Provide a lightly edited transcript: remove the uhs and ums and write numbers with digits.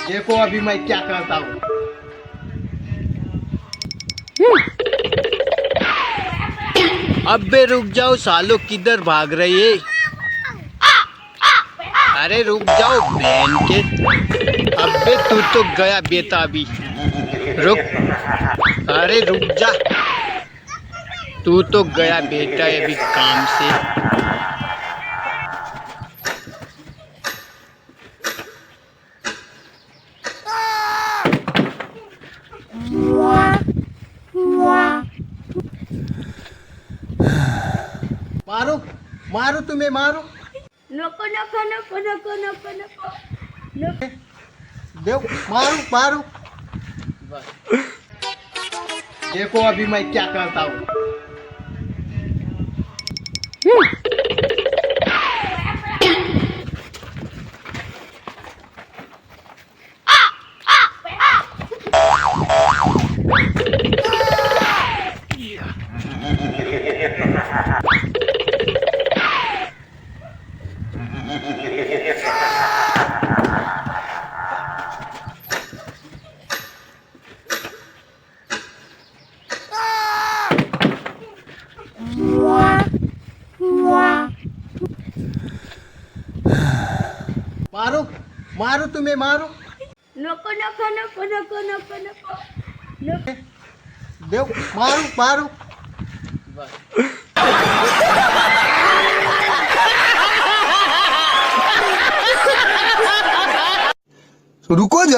देखो अभी मैं क्या करता हूँ। अबे रुक जाओ सालो, किधर भाग रही है? अरे रुक जाओ बहन के। अबे तू तो गया बेताबी। रुक, अरे रुक जा। तू तो गया बेटा अभी काम से। मारो मारो, तुम्हें मारो। नको नको नको नको नको नको नको। दो, मारो मारो। देखो अभी मैं क्या करता हूँ। मारो मारो, तुम्हें मारो। नको नको नको नको नको नको नको। दो, मारो मारो। रुको।